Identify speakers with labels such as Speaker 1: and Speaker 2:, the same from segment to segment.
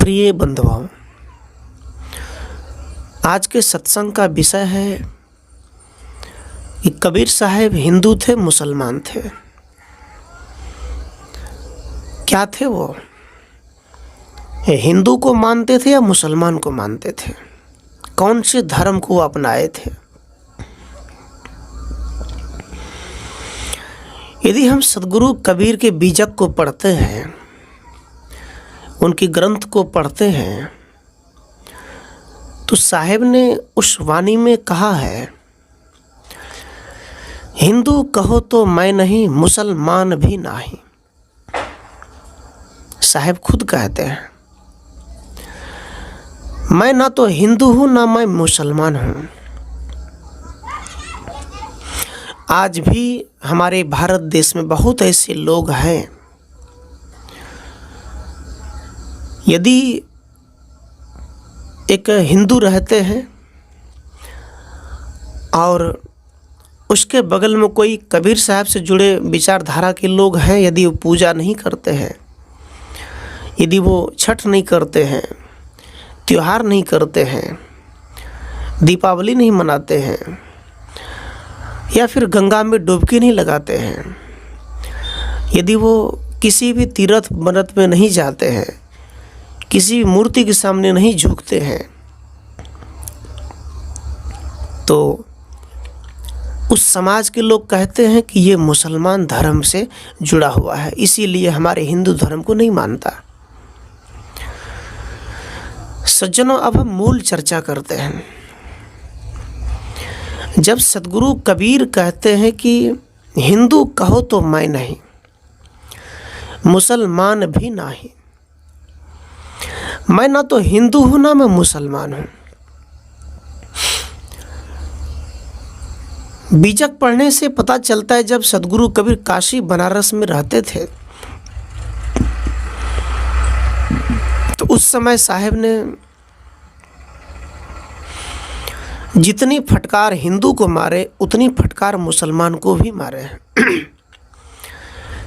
Speaker 1: प्रिय बंधुओं, आज के सत्संग का विषय है कि कबीर साहब हिंदू थे, मुसलमान थे। क्या थे वो? हिंदू को मानते थे या मुसलमान को मानते थे? कौन से धर्म को अपनाए थे? यदि हम सद्गुरु कबीर के बीजक को पढ़ते हैं, उनकी ग्रंथ को पढ़ते हैं, तो साहेब ने उस वाणी में कहा है, हिंदू कहो तो मैं नहीं, मुसलमान भी नहीं। साहेब खुद कहते हैं, मैं ना तो हिंदू हूं ना मैं मुसलमान हूं। आज भी हमारे भारत देश में बहुत ऐसे लोग हैं, यदि एक हिंदू रहते हैं और उसके बगल में कोई कबीर साहब से जुड़े विचारधारा के लोग हैं, यदि वो पूजा नहीं करते हैं, यदि वो छठ नहीं करते हैं, त्योहार नहीं करते हैं, दीपावली नहीं मनाते हैं, या फिर गंगा में डुबकी नहीं लगाते हैं, यदि वो किसी भी तीर्थ व्रत में नहीं जाते हैं, किसी मूर्ति के सामने नहीं झुकते हैं, तो उस समाज के लोग कहते हैं कि ये मुसलमान धर्म से जुड़ा हुआ है, इसीलिए हमारे हिंदू धर्म को नहीं मानता। सज्जनों, अब हम मूल चर्चा करते हैं। जब सद्गुरु कबीर कहते हैं कि हिंदू कहो तो मैं नहीं, मुसलमान भी नहीं, मैं ना तो हिंदू हूं ना मैं मुसलमान हूं। बीजक पढ़ने से पता चलता है, जब सद्गुरु कबीर काशी बनारस में रहते थे तो उस समय साहेब ने जितनी फटकार हिंदू को मारे उतनी फटकार मुसलमान को भी मारे हैं।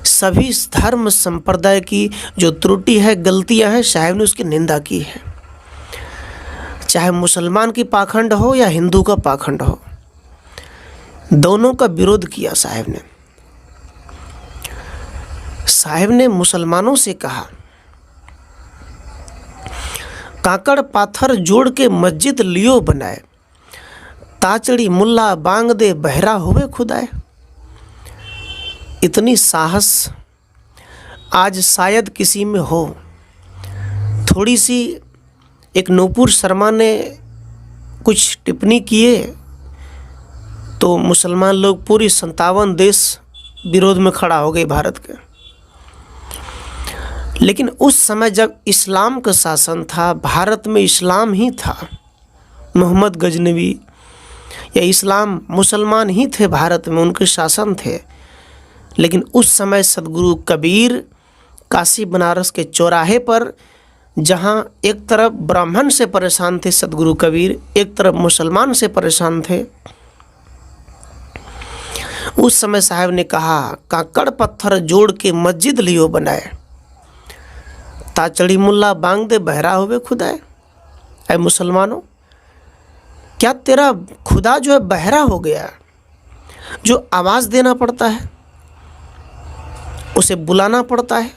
Speaker 1: सभी धर्म संप्रदाय की जो त्रुटि है, गलतियां हैं, साहेब ने उसकी निंदा की है। चाहे मुसलमान की पाखंड हो या हिंदू का पाखंड हो, दोनों का विरोध किया साहेब ने। साहेब ने मुसलमानों से कहा, काकड़ पाथर जोड़ के मस्जिद लियो बनाए, ताचड़ी मुल्ला बांग दे बहरा हुए खुदाए। इतनी साहस आज शायद किसी में हो। थोड़ी सी एक नूपुर शर्मा ने कुछ टिप्पणी किए तो मुसलमान लोग पूरी 57 देश विरोध में खड़ा हो गए भारत के। लेकिन उस समय जब इस्लाम का शासन था, भारत में इस्लाम ही था, मोहम्मद गजनवी या इस्लाम, मुसलमान ही थे भारत में, उनके शासन थे। लेकिन उस समय सद्गुरु कबीर काशी बनारस के चौराहे पर, जहाँ एक तरफ ब्राह्मण से परेशान थे सद्गुरु कबीर, एक तरफ मुसलमान से परेशान थे, उस समय साहब ने कहा, काकड़ पत्थर जोड़ के मस्जिद लियो बनाए, ताचड़ी मुल्ला बांग दे बहरा हुए खुदाए। ऐ मुसलमानों, क्या तेरा खुदा जो है बहरा हो गया? जो आवाज़ देना पड़ता है, उसे बुलाना पड़ता है,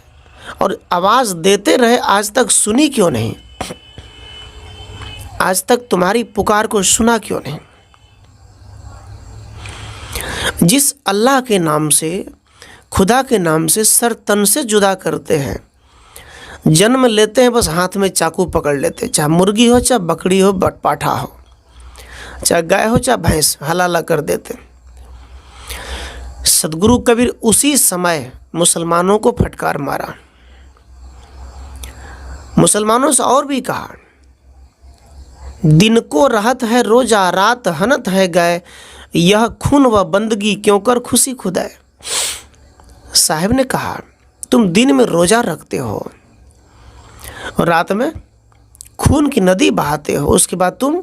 Speaker 1: और आवाज़ देते रहे, आज तक सुनी क्यों नहीं? आज तक तुम्हारी पुकार को सुना क्यों नहीं? जिस अल्लाह के नाम से, खुदा के नाम से सर तन से जुदा करते हैं, जन्म लेते हैं बस हाथ में चाकू पकड़ लेते, चाहे मुर्गी हो, चाहे बकरी हो, पाठा हो, चाहे गाय हो, चाहे भैंस, हलाला कर देते। सद्गुरु कबीर उसी समय मुसलमानों को फटकार मारा। मुसलमानों से और भी कहा, दिन को रहत है रोजा, रात हनत है गए, यह खून व बंदगी क्यों कर खुशी खुदाए। साहब ने कहा, तुम दिन में रोजा रखते हो और रात में खून की नदी बहाते हो, उसके बाद तुम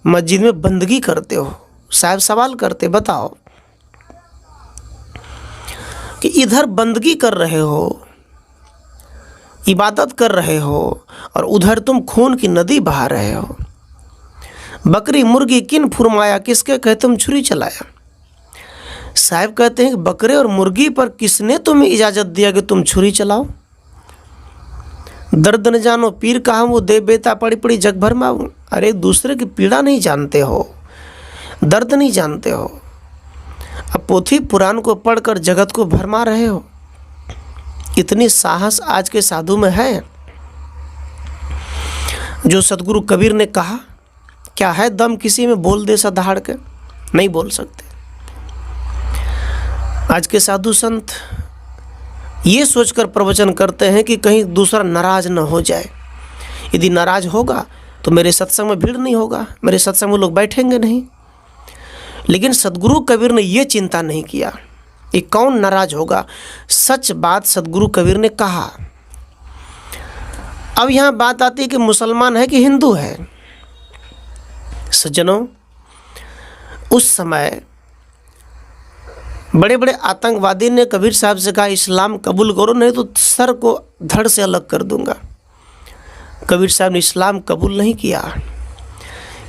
Speaker 1: मस्जिद में बंदगी करते हो। साहब सवाल करते, बताओ कि इधर बंदगी कर रहे हो, इबादत कर रहे हो और उधर तुम खून की नदी बहा रहे हो। बकरी मुर्गी किन फुरमाया, किसके कहे तुम छुरी चलाया। साहब कहते हैं कि बकरे और मुर्गी पर किसने तुम्हें इजाज़त दिया कि तुम छुरी चलाओ। दर्द न जानो पीर कहा वो दे बेता पड़ी पड़ी जग भर माऊं। अरे दूसरे की पीड़ा नहीं जानते हो, दर्द नहीं जानते हो, अब पोथी पुराण को पढ़कर जगत को भरमा रहे हो। इतनी साहस आज के साधु में है। जो सतगुरु कबीर ने कहा, क्या है दम किसी में बोल दे सा दहाड़ के, नहीं बोल सकते। आज के साधु संत ये सोचकर प्रवचन करते हैं कि कहीं दूसरा नाराज न हो जाए। यदि नाराज होगा तो मेरे सत्संग में भीड़ नहीं होगा, मेरे सत्संग में लोग बैठेंगे नहीं। लेकिन सदगुरु कबीर ने ये चिंता नहीं किया कि कौन नाराज होगा। सच बात सदगुरु कबीर ने कहा। अब यहाँ बात आती है कि मुसलमान है कि हिंदू है। सज्जनों, उस समय बड़े बड़े आतंकवादी ने कबीर साहब से कहा इस्लाम कबूल करो नहीं तो सर को धड़ से अलग कर दूंगा। कबीर साहब ने इस्लाम कबूल नहीं किया।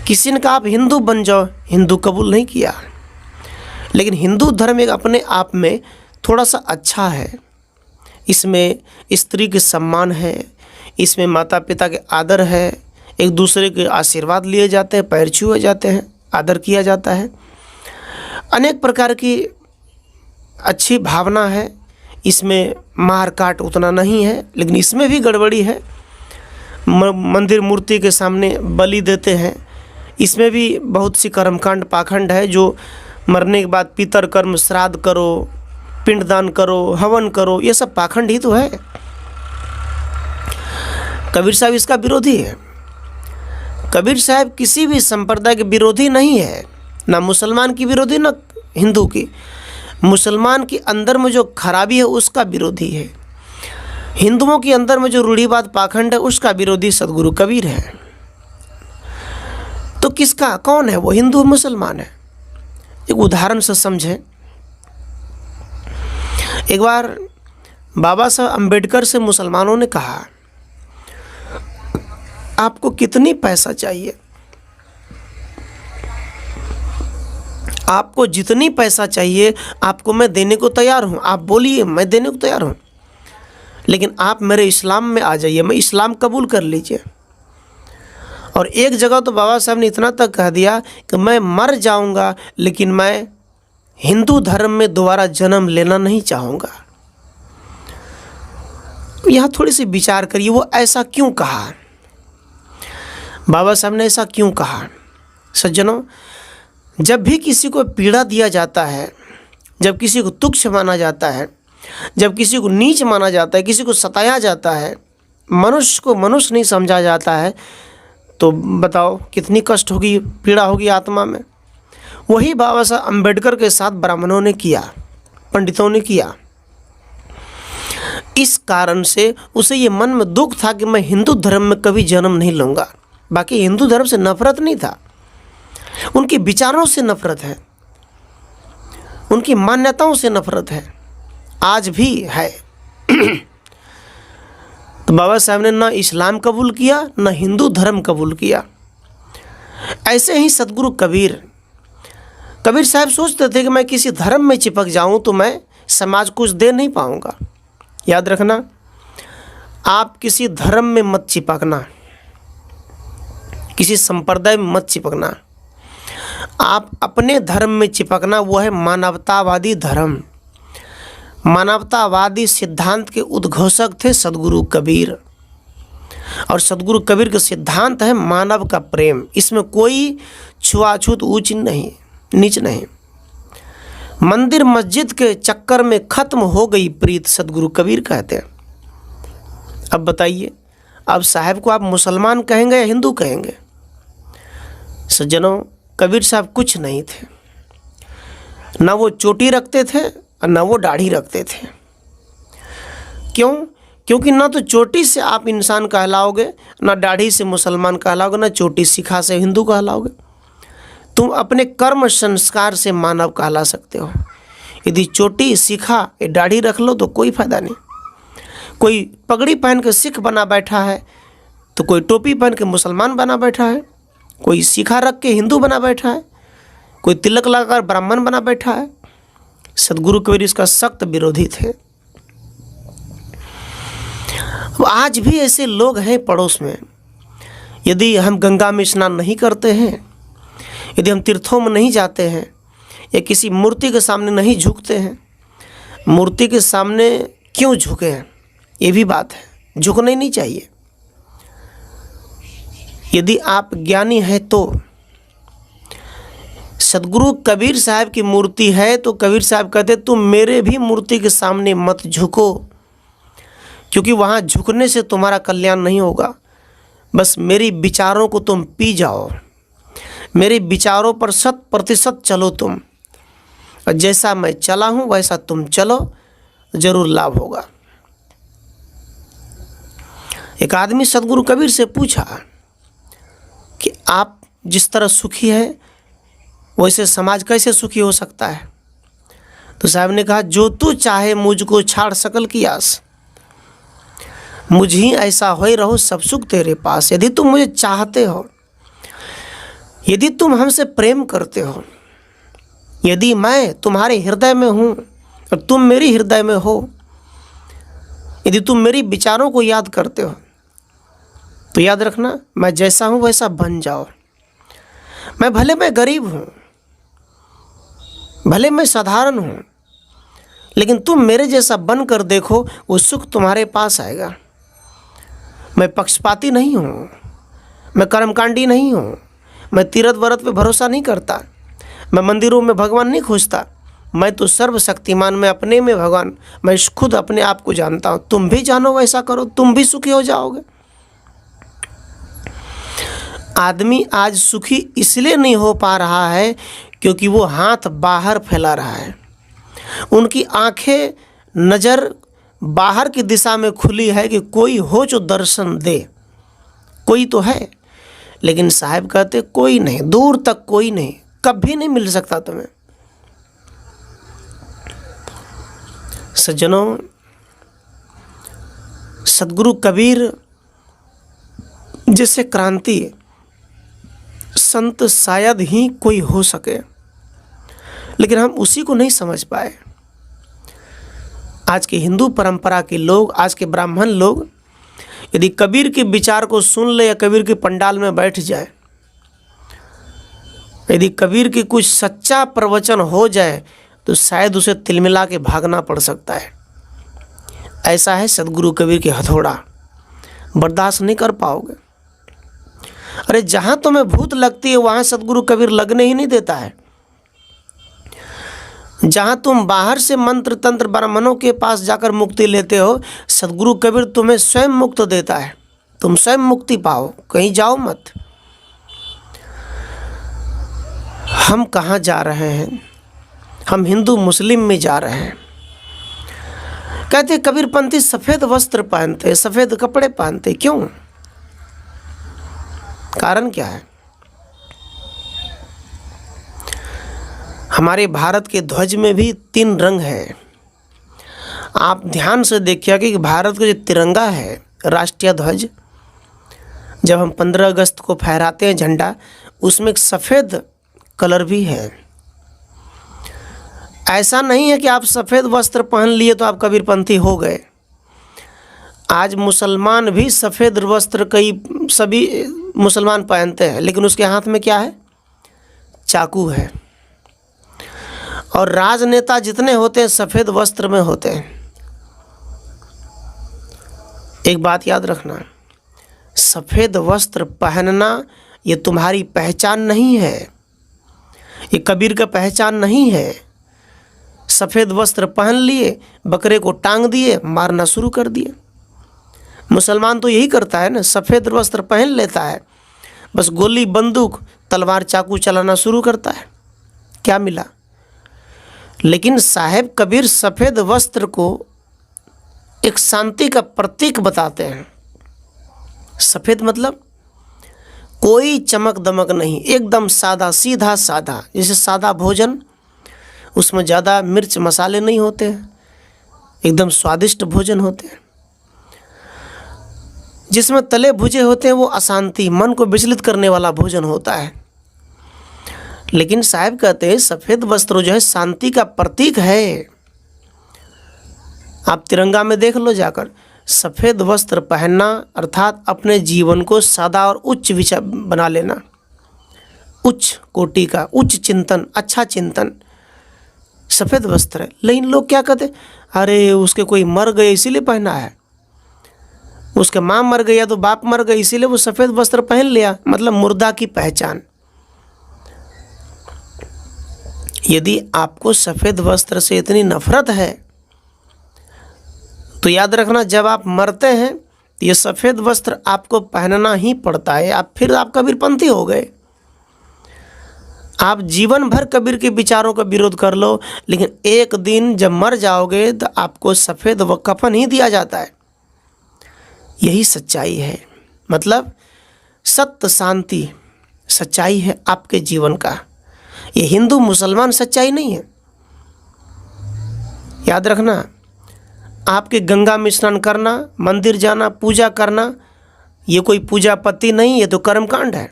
Speaker 1: किसी ने कहा आप हिंदू बन जाओ, हिंदू कबूल नहीं किया। लेकिन हिंदू धर्म एक अपने आप में थोड़ा सा अच्छा है। इसमें स्त्री के सम्मान है, इसमें माता पिता के आदर है, एक दूसरे के आशीर्वाद लिए जाते हैं, पैर छुए जाते हैं, आदर किया जाता है, अनेक प्रकार की अच्छी भावना है। इसमें मार काट उतना नहीं है, लेकिन इसमें भी गड़बड़ी है। मंदिर मूर्ति के सामने बलि देते हैं, इसमें भी बहुत सी कर्मकांड पाखंड है। जो मरने के बाद पितर कर्म श्राद्ध करो, पिंडदान करो, हवन करो, ये सब पाखंड ही तो है। कबीर साहब इसका विरोधी है। कबीर साहब किसी भी संप्रदाय के विरोधी नहीं है, ना मुसलमान की विरोधी ना हिंदू की। मुसलमान के अंदर में जो खराबी है उसका विरोधी है, हिंदुओं के अंदर में जो रूढ़िवाद पाखंड है उसका विरोधी सदगुरु कबीर है। तो किसका कौन है वो, हिंदू मुसलमान है। एक उदाहरण से समझें। एक बार बाबा साहब अम्बेडकर से मुसलमानों ने कहा आपको कितनी पैसा चाहिए, आपको जितनी पैसा चाहिए आपको मैं देने को तैयार हूँ, आप बोलिए मैं देने को तैयार हूँ, लेकिन आप मेरे इस्लाम में आ जाइए, मैं इस्लाम कबूल कर लीजिए। और एक जगह तो बाबा साहब ने इतना तक कह दिया कि मैं मर जाऊंगा लेकिन मैं हिंदू धर्म में दोबारा जन्म लेना नहीं चाहूँगा। यहाँ थोड़ी सी विचार करिए, वो ऐसा क्यों कहा, बाबा साहब ने ऐसा क्यों कहा। सज्जनों, जब भी किसी को पीड़ा दिया जाता है, जब किसी को तुच्छ माना जाता है, जब किसी को नीच माना जाता है, किसी को सताया जाता है, मनुष्य को मनुष्य नहीं समझा जाता है, तो बताओ कितनी कष्ट होगी, पीड़ा होगी आत्मा में। वही बाबा साहब अम्बेडकर के साथ ब्राह्मणों ने किया, पंडितों ने किया। इस कारण से उसे ये मन में दुख था कि मैं हिंदू धर्म में कभी जन्म नहीं लूँगा। बाकी हिंदू धर्म से नफरत नहीं था, उनके विचारों से नफरत है, उनकी मान्यताओं से नफरत है, आज भी है। तो बाबा साहब ने ना इस्लाम कबूल किया ना हिंदू धर्म कबूल किया। ऐसे ही सदगुरु कबीर साहब सोचते थे कि मैं किसी धर्म में चिपक जाऊं तो मैं समाज कुछ दे नहीं पाऊंगा। याद रखना, आप किसी धर्म में मत चिपकना, किसी संप्रदाय में मत चिपकना, आप अपने धर्म में चिपकना। वो है मानवतावादी धर्म। मानवतावादी सिद्धांत के उद्घोषक थे सदगुरु कबीर, और सदगुरु कबीर का सिद्धांत है मानव का प्रेम। इसमें कोई छुआछूत ऊंच नहीं नीच नहीं। मंदिर मस्जिद के चक्कर में खत्म हो गई प्रीत, सदगुरु कबीर कहते हैं। अब बताइए, अब साहब को आप मुसलमान कहेंगे या हिंदू कहेंगे? सज्जनों, कबीर साहब कुछ नहीं थे, ना वो चोटी रखते थे और ना वो दाढ़ी रखते थे। क्यों? क्योंकि ना तो चोटी से आप इंसान कहलाओगे, ना दाढ़ी से मुसलमान कहलाओगे, ना चोटी सिखा से हिंदू कहलाओगे। तुम अपने कर्म संस्कार से मानव कहला सकते हो। यदि चोटी सिखा या दाढ़ी रख लो तो कोई फायदा नहीं। कोई पगड़ी पहन के सिख बना बैठा है, तो कोई टोपी पहन के मुसलमान बना बैठा है, कोई सीखा रख के हिंदू बना बैठा है, कोई तिलक लगाकर ब्राह्मण बना बैठा है। सदगुरु कबीर इसका सख्त विरोधी थे। आज भी ऐसे लोग हैं पड़ोस में। यदि हम गंगा में स्नान नहीं करते हैं, यदि हम तीर्थों में नहीं जाते हैं, या किसी मूर्ति के सामने नहीं झुकते हैं, मूर्ति के सामने क्यों झुके हैं, ये भी बात है। झुकना ही नहीं चाहिए। यदि आप ज्ञानी हैं तो सदगुरु कबीर साहब की मूर्ति है तो कबीर साहब कहते तुम मेरे भी मूर्ति के सामने मत झुको, क्योंकि वहाँ झुकने से तुम्हारा कल्याण नहीं होगा। बस मेरी विचारों को तुम पी जाओ, मेरे विचारों पर 100% चलो तुम, और जैसा मैं चला हूँ वैसा तुम चलो, जरूर लाभ होगा। एक आदमी सदगुरु कबीर से पूछा कि आप जिस तरह सुखी हैं वैसे समाज कैसे सुखी हो सकता है? तो साहब ने कहा, जो तू चाहे मुझको छाड़ सकल की आस, मुझ ही ऐसा होए रहो सब सुख तेरे पास। यदि तुम मुझे चाहते हो, यदि तुम हमसे प्रेम करते हो, यदि मैं तुम्हारे हृदय में हूँ और तुम मेरी हृदय में हो, यदि तुम मेरी विचारों को याद करते हो, तो याद रखना मैं जैसा हूँ वैसा बन जाओ। भले मैं गरीब हूँ, भले मैं साधारण हूँ, लेकिन तुम मेरे जैसा बन कर देखो, वो सुख तुम्हारे पास आएगा। मैं पक्षपाती नहीं हूँ, मैं कर्मकांडी नहीं हूँ, मैं तीरथ व्रत पे भरोसा नहीं करता, मैं मंदिरों में भगवान नहीं खोजता। मैं तो सर्वशक्तिमान, मैं अपने में भगवान, मैं खुद अपने आप को जानता हूँ। तुम भी जानो वैसा करो, तुम भी सुखी हो जाओगे। आदमी आज सुखी इसलिए नहीं हो पा रहा है क्योंकि वो हाथ बाहर फैला रहा है। उनकी आंखें, नज़र बाहर की दिशा में खुली है कि कोई हो जो दर्शन दे। कोई तो है, लेकिन साहब कहते कोई नहीं, दूर तक कोई नहीं, कभी नहीं मिल सकता तुम्हें। सज्जनों, सदगुरु कबीर जैसे क्रांति संत शायद ही कोई हो सके, लेकिन हम उसी को नहीं समझ पाए। आज के हिंदू परंपरा के लोग, आज के ब्राह्मण लोग यदि कबीर के विचार को सुन ले या कबीर के पंडाल में बैठ जाए, यदि कबीर की कुछ सच्चा प्रवचन हो जाए, तो शायद उसे तिलमिला के भागना पड़ सकता है। ऐसा है सदगुरु कबीर की हथौड़ा, बर्दाश्त नहीं कर पाओगे। अरे जहाँ तुम्हें भूत लगती है वहाँ सदगुरु कबीर लगने ही नहीं देता है। जहाँ तुम बाहर से मंत्र तंत्र ब्राह्मणों के पास जाकर मुक्ति लेते हो, सदगुरु कबीर तुम्हें स्वयं मुक्त देता है। तुम स्वयं मुक्ति पाओ, कहीं जाओ मत। हम कहाँ जा रहे हैं? हम हिंदू मुस्लिम में जा रहे हैं। कहते कबीरपंथी सफ़ेद वस्त्र पहनते, सफ़ेद कपड़े पहनते, क्यों? कारण क्या है? हमारे भारत के ध्वज में भी 3 रंग है। आप ध्यान से देखिए कि भारत का जो तिरंगा है, राष्ट्रीय ध्वज, जब हम 15 अगस्त को फहराते हैं झंडा, उसमें एक सफ़ेद कलर भी है। ऐसा नहीं है कि आप सफ़ेद वस्त्र पहन लिए तो आप कबीरपंथी हो गए। आज मुसलमान भी सफ़ेद वस्त्र कई सभी मुसलमान पहनते हैं, लेकिन उसके हाथ में क्या है? चाकू है। और राजनेता जितने होते हैं सफ़ेद वस्त्र में होते हैं। एक बात याद रखना, सफ़ेद वस्त्र पहनना ये तुम्हारी पहचान नहीं है, ये कबीर का पहचान नहीं है। सफ़ेद वस्त्र पहन लिए, बकरे को टांग दिए, मारना शुरू कर दिए। मुसलमान तो यही करता है ना, सफ़ेद वस्त्र पहन लेता है, बस गोली बंदूक तलवार चाकू चलाना शुरू करता है। क्या मिला? लेकिन साहेब कबीर सफ़ेद वस्त्र को एक शांति का प्रतीक बताते हैं। सफ़ेद मतलब कोई चमक दमक नहीं, एकदम सादा सीधा सादा, जैसे सादा भोजन, उसमें ज़्यादा मिर्च मसाले नहीं होते हैं, एकदम स्वादिष्ट भोजन होते हैं। जिसमें तले भुजे होते हैं वो अशांति, मन को विचलित करने वाला भोजन होता है। लेकिन साहब कहते हैं सफ़ेद वस्त्र जो है शांति का प्रतीक है। आप तिरंगा में देख लो जाकर, सफ़ेद वस्त्र पहनना अर्थात अपने जीवन को सादा और उच्च विचार बना लेना, उच्च कोटि का, उच्च चिंतन, अच्छा चिंतन सफ़ेद वस्त्र है। लेकिन लोग क्या कहते, अरे उसके कोई मर गए इसीलिए पहना है, उसके माँ मर गई या तो बाप मर गए इसीलिए वो सफ़ेद वस्त्र पहन लिया, मतलब मुर्दा की पहचान। यदि आपको सफ़ेद वस्त्र से इतनी नफरत है तो याद रखना, जब आप मरते हैं ये सफ़ेद वस्त्र आपको पहनना ही पड़ता है। आप फिर आप कबीरपंथी हो गए। आप जीवन भर कबीर के विचारों का विरोध कर लो, लेकिन एक दिन जब मर जाओगे तो आपको सफ़ेद व कफन ही दिया जाता है। यही सच्चाई है, मतलब सत्य शांति सच्चाई है आपके जीवन का। ये हिंदू मुसलमान सच्चाई नहीं है। याद रखना, आपके गंगा में स्नान करना, मंदिर जाना, पूजा करना, ये कोई पूजा पत्ती नहीं, ये तो कर्मकांड है।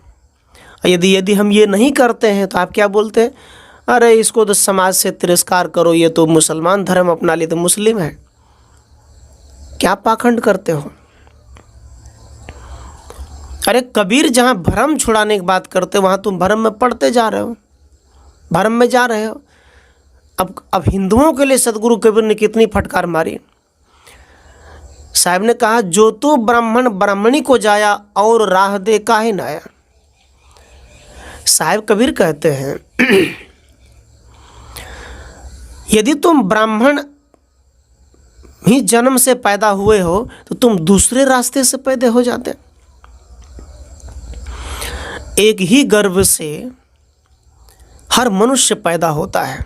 Speaker 1: यदि हम ये नहीं करते हैं तो आप क्या बोलते हैं, अरे इसको तो समाज से तिरस्कार करो, ये तो मुसलमान धर्म अपना लिए तो मुस्लिम है। क्या पाखंड करते हो। अरे कबीर जहाँ भ्रम छुड़ाने की बात करते वहाँ तुम भ्रम में पड़ते जा रहे हो, भ्रम में जा रहे हो। अब हिंदुओं के लिए सदगुरु कबीर ने कितनी फटकार मारी। साहब ने कहा, जो तो ब्राह्मण ब्राह्मणी को जाया और राह दे काहे न आया। साहब कबीर कहते हैं यदि तुम ब्राह्मण ही जन्म से पैदा हुए हो तो तुम दूसरे रास्ते से पैदा हो जाते। एक ही गर्भ से हर मनुष्य पैदा होता है।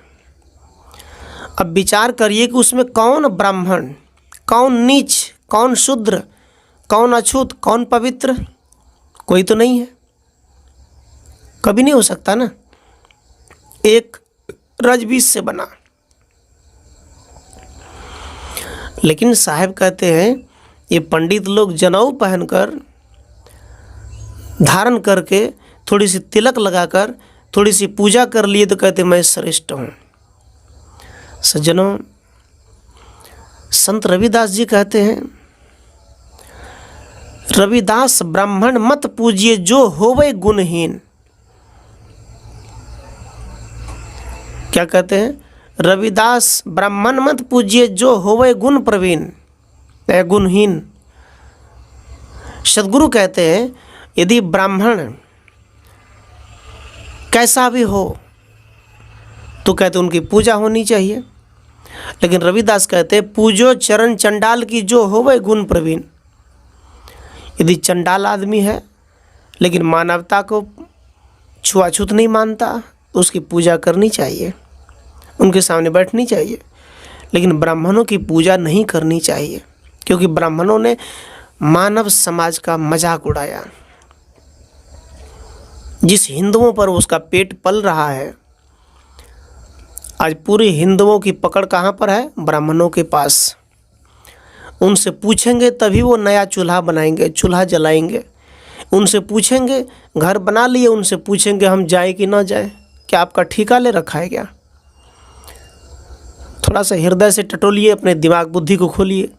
Speaker 1: अब विचार करिए कि उसमें कौन ब्राह्मण, कौन नीच, कौन शूद्र, कौन अछूत, कौन पवित्र, कोई तो नहीं है, कभी नहीं हो सकता ना। एक रजबीज से बना। लेकिन साहब कहते हैं ये पंडित लोग जनेऊ पहनकर, धारण करके, थोड़ी सी तिलक लगाकर, थोड़ी सी पूजा कर लिए तो कहते मैं श्रेष्ठ हूँ। सज्जनों, संत रविदास जी कहते हैं, रविदास ब्राह्मण मत पूजिए जो होवे गुणहीन। क्या कहते हैं, रविदास ब्राह्मण मत पूजिए जो होवे गुण प्रवीण, गुणहीन। सदगुरु कहते हैं यदि ब्राह्मण कैसा भी हो तो कहते उनकी पूजा होनी चाहिए। लेकिन रविदास कहते हैं पूजो चरण चंडाल की जो होवे गुण प्रवीण। यदि चंडाल आदमी है लेकिन मानवता को छुआछूत नहीं मानता तो उसकी पूजा करनी चाहिए, उनके सामने बैठनी चाहिए। लेकिन ब्राह्मणों की पूजा नहीं करनी चाहिए, क्योंकि ब्राह्मणों ने मानव समाज का मजाक उड़ाया। जिस हिंदुओं पर उसका पेट पल रहा है, आज पूरे हिंदुओं की पकड़ कहाँ पर है, ब्राह्मणों के पास। उनसे पूछेंगे तभी वो नया चूल्हा बनाएंगे, चूल्हा जलाएंगे। उनसे पूछेंगे घर बना लिए, उनसे पूछेंगे हम जाए कि ना जाए, क्या आपका ठेका ले रखा है क्या। थोड़ा सा हृदय से टटोलिए, अपने दिमाग बुद्धि को खोलिए।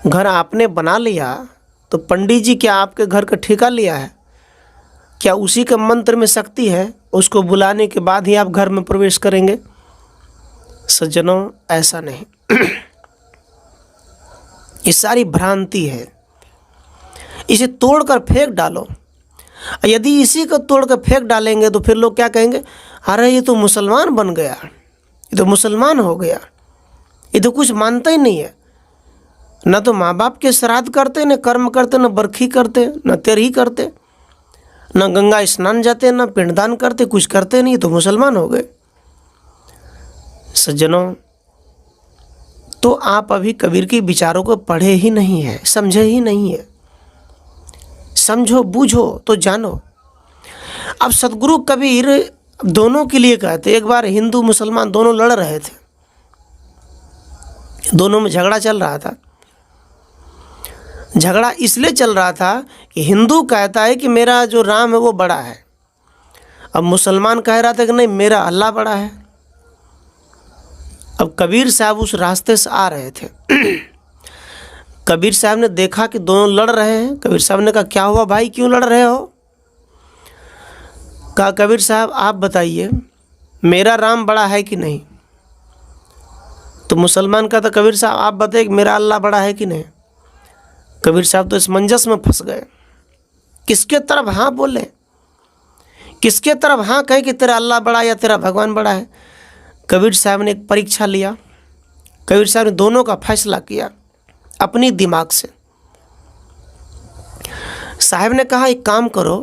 Speaker 1: घर आपने बना लिया तो पंडित जी क्या आपके घर का ठेका लिया है क्या? उसी के मंत्र में शक्ति है, उसको बुलाने के बाद ही आप घर में प्रवेश करेंगे। सज्जनों, ऐसा नहीं। ये सारी भ्रांति है, इसे तोड़कर फेंक डालो। यदि इसी को तोड़कर फेंक डालेंगे तो फिर लोग क्या कहेंगे, अरे ये तो मुसलमान बन गया, ये तो मुसलमान हो गया, ये तो कुछ मानता ही नहीं है, न तो माँ बाप के श्राद्ध करते, न कर्म करते, न बरखी करते, न तेरही करते, न गंगा स्नान जाते, न पिंडदान करते, कुछ करते नहीं, तो मुसलमान हो गए। सज्जनों, तो आप अभी कबीर के विचारों को पढ़े ही नहीं है, समझे ही नहीं है। समझो, बूझो तो जानो। अब सदगुरु कबीर दोनों के लिए कहते। एक बार हिंदू मुसलमान दोनों लड़ रहे थे, दोनों में झगड़ा चल रहा था। झगड़ा इसलिए चल रहा था कि हिंदू कहता है कि मेरा जो राम है वो बड़ा है, अब मुसलमान कह रहा था कि नहीं मेरा अल्लाह बड़ा है। अब कबीर साहब उस रास्ते से आ रहे थे। कबीर साहब ने देखा कि दोनों लड़ रहे हैं। कबीर साहब ने कहा क्या हुआ भाई, क्यों लड़ रहे हो? कहा कबीर साहब आप बताइए मेरा राम बड़ा है कि नहीं? तो मुसलमान का था कबीर साहब आप बताइए मेरा अल्लाह बड़ा है कि नहीं? कबीर साहब तो इस मंजस में फंस गए, किसके तरफ हाँ बोले, किसके तरफ हाँ कहे कि तेरा अल्लाह बड़ा या तेरा भगवान बड़ा है। कबीर साहब ने एक परीक्षा लिया। कबीर साहब ने दोनों का फैसला किया अपनी दिमाग से। साहब ने कहा एक काम करो,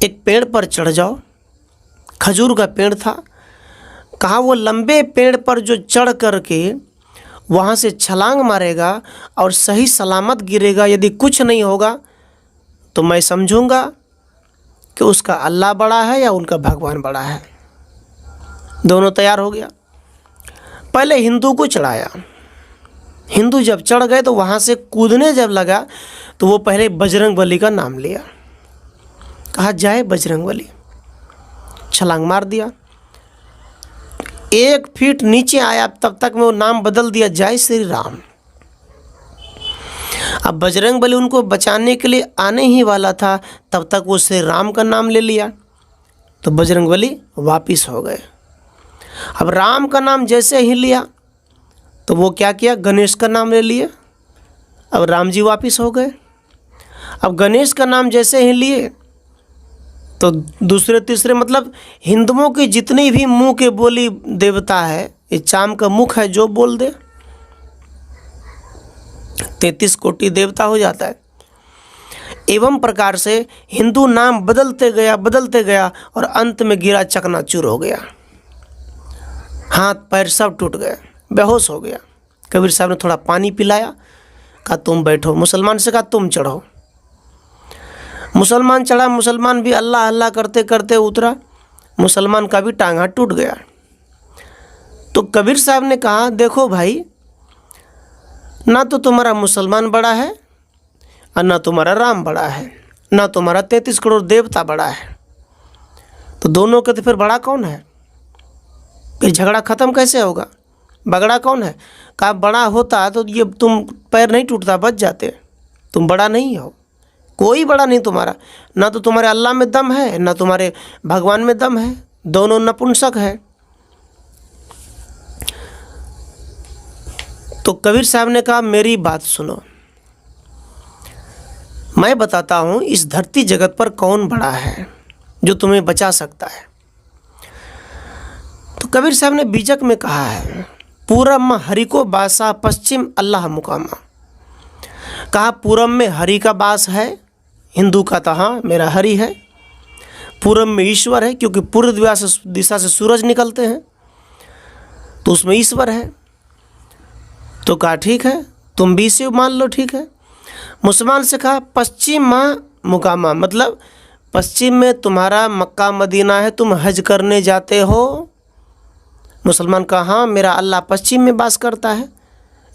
Speaker 1: एक पेड़ पर चढ़ जाओ। खजूर का पेड़ था। कहा वो लंबे पेड़ पर जो चढ़ करके वहाँ से छलांग मारेगा और सही सलामत गिरेगा, यदि कुछ नहीं होगा तो मैं समझूंगा कि उसका अल्लाह बड़ा है या उनका भगवान बड़ा है। दोनों तैयार हो गया। पहले हिंदू को चढ़ाया। हिंदू जब चढ़ गए तो वहाँ से कूदने जब लगा तो वो पहले बजरंगबली का नाम लिया। कहा जय बजरंगबली, छलांग मार दिया। 1 फीट नीचे आया तब तक में वो नाम बदल दिया जय श्री राम। अब बजरंगबली उनको बचाने के लिए आने ही वाला था, तब तक वो श्री राम का नाम ले लिया। तो बजरंगबली वापिस हो गए। अब राम का नाम जैसे ही लिया तो वो क्या किया, गणेश का नाम ले लिए। अब राम जी वापिस हो गए। अब गणेश का नाम जैसे ही लिए तो दूसरे तीसरे, मतलब हिंदुओं की जितनी भी मुंह के बोली देवता है, ये चाम का मुख है जो बोल दे, 33 कोटि देवता हो जाता है। एवं प्रकार से हिंदू नाम बदलते गया और अंत में गिरा चकनाचूर हो गया। हाथ पैर सब टूट गए, बेहोश हो गया। कबीर साहब ने थोड़ा पानी पिलाया, कहा तुम बैठो। मुसलमान से कहा तुम चढ़ो। मुसलमान चढ़ा। मुसलमान भी अल्लाह अल्लाह करते करते उतरा। मुसलमान का भी टांग हाथ टूट गया। तो कबीर साहब ने कहा देखो भाई, ना तो तुम्हारा मुसलमान बड़ा है और ना तुम्हारा राम बड़ा है, ना तुम्हारा 33 करोड़ देवता बड़ा है, तो दोनों के तो फिर बड़ा कौन है? फिर झगड़ा ख़त्म कैसे होगा? बगड़ा कौन है? कहा बड़ा होता तो ये तुम पैर नहीं टूटता, बच जाते। तुम बड़ा नहीं हो, कोई बड़ा नहीं तुम्हारा। ना तो तुम्हारे अल्लाह में दम है, ना तुम्हारे भगवान में दम है, दोनों नपुंसक है। तो कबीर साहब ने कहा मेरी बात सुनो, मैं बताता हूँ इस धरती जगत पर कौन बड़ा है जो तुम्हें बचा सकता है। तो कबीर साहब ने बीजक में कहा है, पूरब में हरि को बासा, पश्चिम अल्लाह मुकामा। कहा पूरब में हरि का बास है, हिंदू का तो हाँ मेरा हरि है। पूरब में ईश्वर है, क्योंकि पूर्व दिशा से सूरज निकलते हैं तो उसमें ईश्वर है। तो कहा ठीक है, तुम भी इसे मान लो, ठीक है। मुसलमान से कहा पश्चिम माँ मुकामा, मतलब पश्चिम में तुम्हारा मक्का मदीना है, तुम हज करने जाते हो। मुसलमान कहा हाँ मेरा अल्लाह पश्चिम में वास करता है।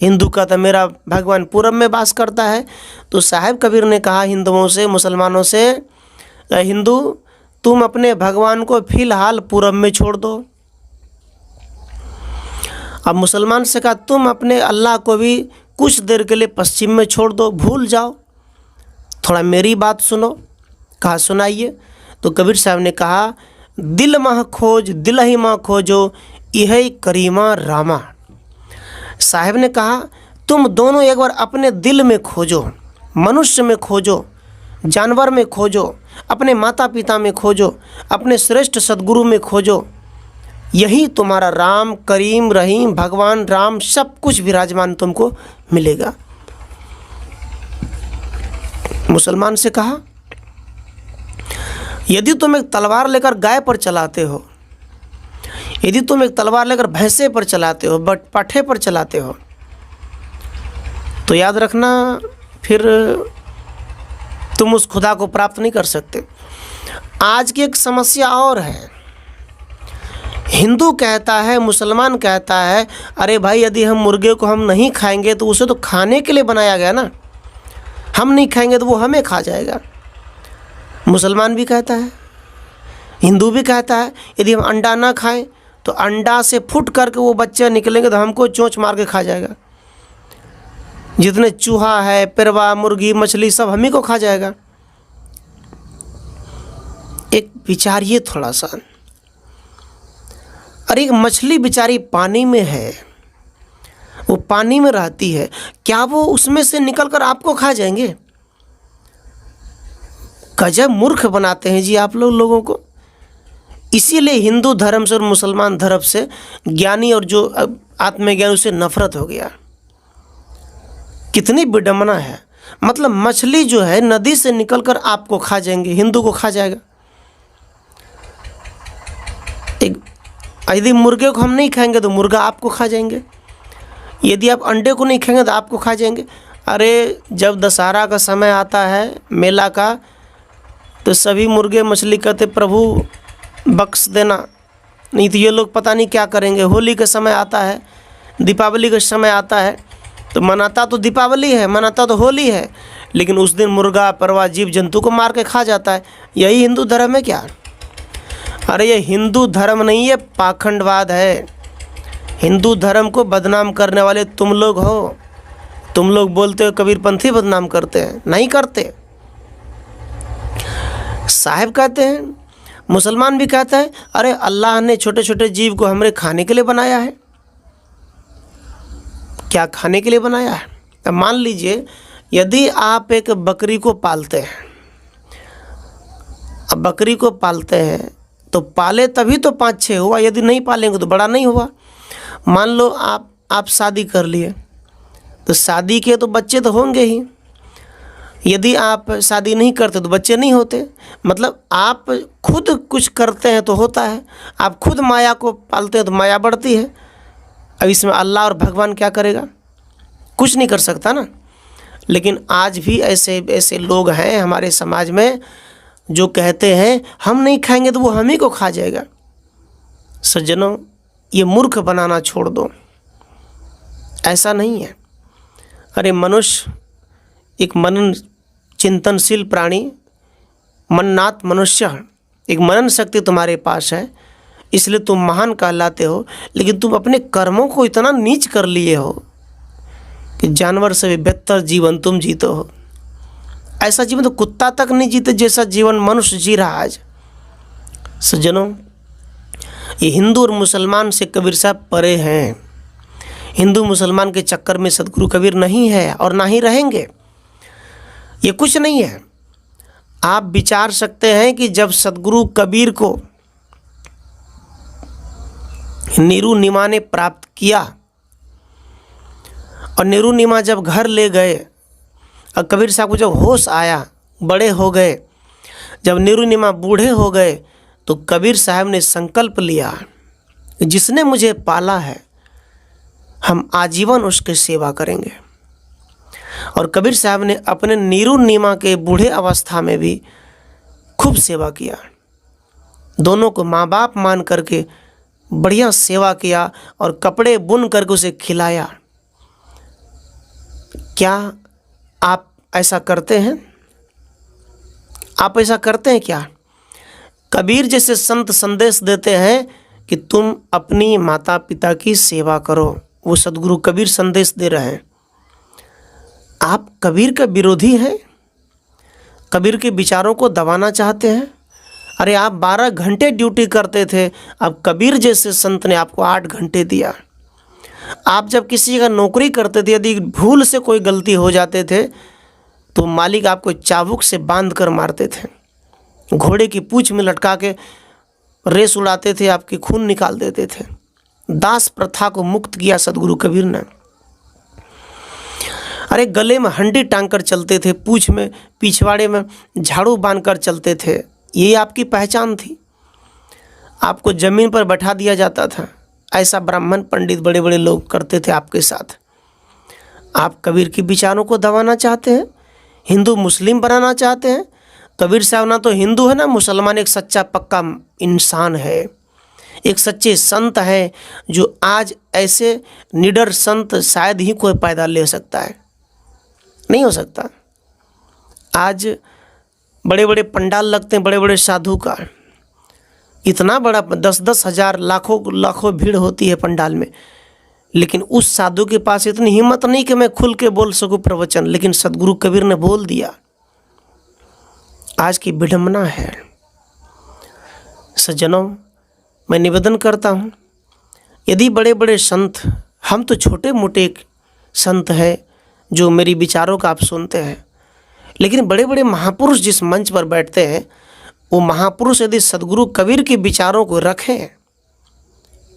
Speaker 1: हिंदू का तो मेरा भगवान पूरब में वास करता है। तो साहिब कबीर ने कहा हिंदुओं से, मुसलमानों से, हिंदू तुम अपने भगवान को फिलहाल पूरब में छोड़ दो। अब मुसलमान से कहा तुम अपने अल्लाह को भी कुछ देर के लिए पश्चिम में छोड़ दो, भूल जाओ, थोड़ा मेरी बात सुनो। कहा सुनाइए। तो कबीर साहब ने कहा दिल मह खोज दिल ही माँ खोजो, यह करीमा रामा। साहिब ने कहा तुम दोनों एक बार अपने दिल में खोजो, मनुष्य में खोजो, जानवर में खोजो, अपने माता पिता में खोजो, अपने श्रेष्ठ सद्गुरु में खोजो, यही तुम्हारा राम, करीम, रहीम, भगवान राम सब कुछ विराजमान तुमको मिलेगा। मुसलमान से कहा यदि तुम एक तलवार लेकर गाय पर चलाते हो, यदि तुम एक तलवार लेकर भैंसे पर चलाते हो, पाठे पर चलाते हो, तो याद रखना फिर तुम उस खुदा को प्राप्त नहीं कर सकते। आज की एक समस्या और है, हिंदू कहता है, मुसलमान कहता है, अरे भाई यदि हम मुर्गे को हम नहीं खाएंगे तो उसे तो खाने के लिए बनाया गया ना, हम नहीं खाएंगे तो वो हमें खा जाएगा। मुसलमान भी कहता है, हिंदू भी कहता है, यदि हम अंडा ना खाएं तो अंडा से फुट करके वो बच्चे निकलेंगे तो हमको चोंच मार के खा जाएगा। जितने चूहा है, परवा, मुर्गी, मछली सब हम ही को खा जाएगा। एक विचारिए थोड़ा सा। अरे एक मछली बेचारी पानी में है, वो पानी में रहती है, क्या वो उसमें से निकलकर आपको खा जाएंगे? गजब मूर्ख बनाते हैं जी आप लोगों को। इसीलिए हिंदू धर्म से और मुसलमान धर्म से ज्ञानी और जो आत्मज्ञानी उसे नफरत हो गया। कितनी विडंबना है। मतलब मछली जो है नदी से निकलकर आपको खा जाएंगे, हिंदू को खा जाएगा। एक यदि मुर्गे को हम नहीं खाएंगे तो मुर्गा आपको खा जाएंगे, यदि आप अंडे को नहीं खाएंगे तो आपको खा जाएंगे। अरे जब दशहरा का समय आता है मेला का, तो सभी मुर्गे मछली कहते प्रभु बख्श देना, नहीं तो ये लोग पता नहीं क्या करेंगे। होली का समय आता है, दीपावली का समय आता है, तो मनाता तो दीपावली है, मनाता तो होली है, लेकिन उस दिन मुर्गा, परवा, जीव जंतु को मार के खा जाता है। यही हिंदू धर्म है क्या? अरे ये हिंदू धर्म नहीं, ये पाखंडवाद है। हिंदू धर्म को बदनाम करने वाले तुम लोग हो। तुम लोग बोलते हो कबीरपंथी बदनाम करते हैं, नहीं करते। साहब कहते हैं, मुसलमान भी कहता है, अरे अल्लाह ने छोटे छोटे जीव को हमारे खाने के लिए बनाया है। क्या खाने के लिए बनाया है? अब मान लीजिए यदि आप एक बकरी को पालते हैं, अब बकरी को पालते हैं तो पाले तभी तो 5-6 हुआ, यदि नहीं पालेंगे तो बड़ा नहीं हुआ। मान लो आप शादी कर लिए, तो शादी के तो बच्चे तो होंगे ही, यदि आप शादी नहीं करते तो बच्चे नहीं होते। मतलब आप खुद कुछ करते हैं तो होता है, आप खुद माया को पालते हैं तो माया बढ़ती है। अब इसमें अल्लाह और भगवान क्या करेगा? कुछ नहीं कर सकता ना। लेकिन आज भी ऐसे लोग हैं हमारे समाज में जो कहते हैं हम नहीं खाएंगे तो वो हम ही को खा जाएगा। सज्जनों, ये मूर्ख बनाना छोड़ दो, ऐसा नहीं है। अरे मनुष्य एक मनन चिंतनशील प्राणी, मननाथ मनुष्य, एक मनन शक्ति तुम्हारे पास है, इसलिए तुम महान कहलाते हो। लेकिन तुम अपने कर्मों को इतना नीच कर लिए हो कि जानवर से भी बेहतर जीवन तुम जीते हो। ऐसा जीवन तो कुत्ता तक नहीं जीते जैसा जीवन मनुष्य जी रहा आज। सज्जनों, ये हिंदू और मुसलमान से कबीर साहब परे हैं। हिंदू मुसलमान के चक्कर में सदगुरु कबीर नहीं है और ना ही रहेंगे। ये कुछ नहीं है। आप विचार सकते हैं कि जब सदगुरु कबीर को नीरू नीमा ने प्राप्त किया और नीरू नीमा जब घर ले गए और कबीर साहब को जब होश आया, बड़े हो गए, जब नीरू नीमा बूढ़े हो गए, तो कबीर साहब ने संकल्प लिया कि जिसने मुझे पाला है हम आजीवन उसकी सेवा करेंगे। और कबीर साहब ने अपने नीरू नीमा के बूढ़े अवस्था में भी खूब सेवा किया। दोनों को माँ बाप मान करके बढ़िया सेवा किया और कपड़े बुन करके उसे खिलाया। क्या आप ऐसा करते हैं? आप ऐसा करते हैं क्या? कबीर जैसे संत संदेश देते हैं कि तुम अपनी माता पिता की सेवा करो। वो सदगुरु कबीर संदेश दे रहे हैं। आप कबीर का विरोधी हैं? कबीर के विचारों को दबाना चाहते हैं? अरे आप 12 घंटे ड्यूटी करते थे, अब कबीर जैसे संत ने आपको 8 घंटे दिया। आप जब किसी का नौकरी करते थे, यदि भूल से कोई गलती हो जाते थे तो मालिक आपको चाबुक से बांध कर मारते थे, घोड़े की पूंछ में लटका के रेस उड़ाते थे, आपके खून निकाल देते थे। दास प्रथा को मुक्त किया सदगुरु कबीर ने। अरे गले में हंडी टांग कर चलते थे, पूंछ में पिछवाड़े में झाड़ू बांध कर चलते थे, ये आपकी पहचान थी। आपको ज़मीन पर बैठा दिया जाता था, ऐसा ब्राह्मण पंडित बड़े बड़े लोग करते थे आपके साथ। आप कबीर के विचारों को दबाना चाहते हैं, हिंदू मुस्लिम बनाना चाहते हैं। कबीर साहब ना तो हिंदू है ना मुसलमान, एक सच्चा पक्का इंसान है, एक सच्चे संत हैं जो आज ऐसे निडर संत शायद ही कोई पैदा ले सकता है, नहीं हो सकता। आज बड़े बड़े पंडाल लगते हैं, बड़े बड़े साधु का, इतना बड़ा 10-10 हज़ार लाखों भीड़ होती है पंडाल में, लेकिन उस साधु के पास इतनी हिम्मत नहीं कि मैं खुल के बोल सकूं प्रवचन, लेकिन सदगुरु कबीर ने बोल दिया। आज की विडंबना है। सज्जनों, मैं निवेदन करता हूँ, यदि बड़े बड़े संत, हम तो छोटे मोटे संत हैं जो मेरी विचारों का आप सुनते हैं, लेकिन बड़े बड़े महापुरुष जिस मंच पर बैठते हैं, वो महापुरुष यदि सदगुरु कबीर के विचारों को रखें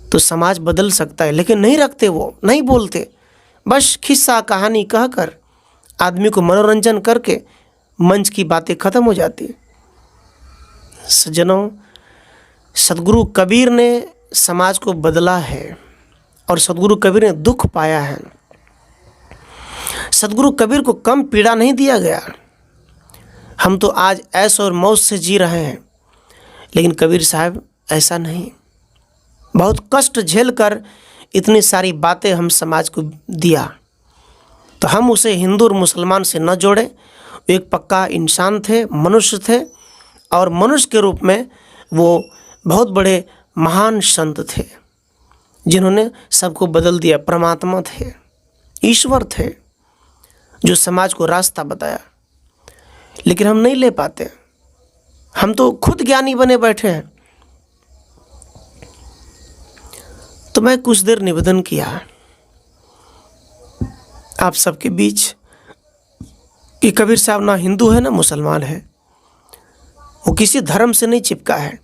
Speaker 1: तो समाज बदल सकता है, लेकिन नहीं रखते, वो नहीं बोलते, बस खिस्सा कहानी कहकर आदमी को मनोरंजन करके मंच की बातें खत्म हो जाती है। सज्जनों, सदगुरु कबीर ने समाज को बदला है और सदगुरु कबीर ने दुख पाया है। सदगुरु कबीर को कम पीड़ा नहीं दिया गया। हम तो आज ऐश और मौज से जी रहे हैं, लेकिन कबीर साहब ऐसा नहीं, बहुत कष्ट झेल कर इतनी सारी बातें हम समाज को दिया। तो हम उसे हिंदू और मुसलमान से न जोड़ें। वो एक पक्का इंसान थे, मनुष्य थे, और मनुष्य के रूप में वो बहुत बड़े महान संत थे जिन्होंने सबको बदल दिया। परमात्मा थे, ईश्वर थे, जो समाज को रास्ता बताया, लेकिन हम नहीं ले पाते। हम तो खुद ज्ञानी बने बैठे हैं। तो मैं कुछ देर निवेदन किया आप सबके बीच कि कबीर साहब ना हिंदू है ना मुसलमान है, वो किसी धर्म से नहीं चिपका है।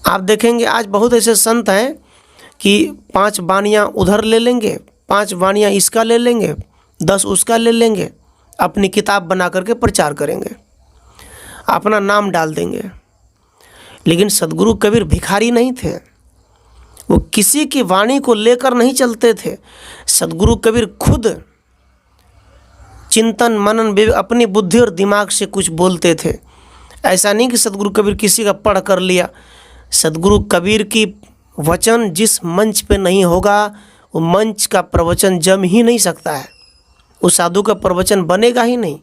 Speaker 1: आप देखेंगे आज बहुत ऐसे संत हैं कि 5 वाणियाँ उधर ले लेंगे, 5 वाणियाँ इसका ले लेंगे, 10 उसका ले लेंगे, अपनी किताब बना करके प्रचार करेंगे, अपना नाम डाल देंगे। लेकिन सदगुरु कबीर भिखारी नहीं थे, वो किसी की वाणी को लेकर नहीं चलते थे। सदगुरु कबीर खुद चिंतन मनन अपनी बुद्धि और दिमाग से कुछ बोलते थे। ऐसा नहीं कि सदगुरु कबीर किसी का पढ़ कर लिया। सदगुरु कबीर की वचन जिस मंच पे नहीं होगा, वो मंच का प्रवचन जम ही नहीं सकता है, उस साधु का प्रवचन बनेगा ही नहीं।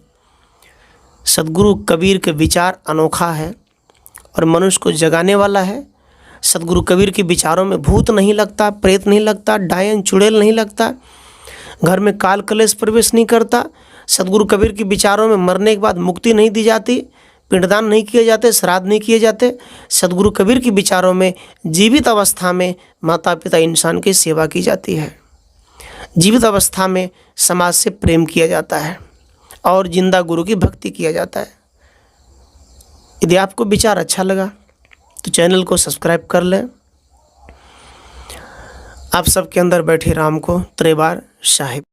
Speaker 1: सदगुरु कबीर के विचार अनोखा है और मनुष्य को जगाने वाला है। सदगुरु कबीर के विचारों में भूत नहीं लगता, प्रेत नहीं लगता, डायन चुड़ैल नहीं लगता, घर में काल कलेश प्रवेश नहीं करता। सदगुरु कबीर के विचारों में मरने के बाद मुक्ति नहीं दी जाती, पिंडदान नहीं किए जाते, श्राद्ध नहीं किए जाते। सदगुरु कबीर के विचारों में जीवित अवस्था में माता पिता इंसान की सेवा की जाती है, जीवित अवस्था में समाज से प्रेम किया जाता है और जिंदा गुरु की भक्ति किया जाता है। यदि आपको विचार अच्छा लगा तो चैनल को सब्सक्राइब कर लें। आप सबके अंदर बैठे राम को त्रेबार साहिब।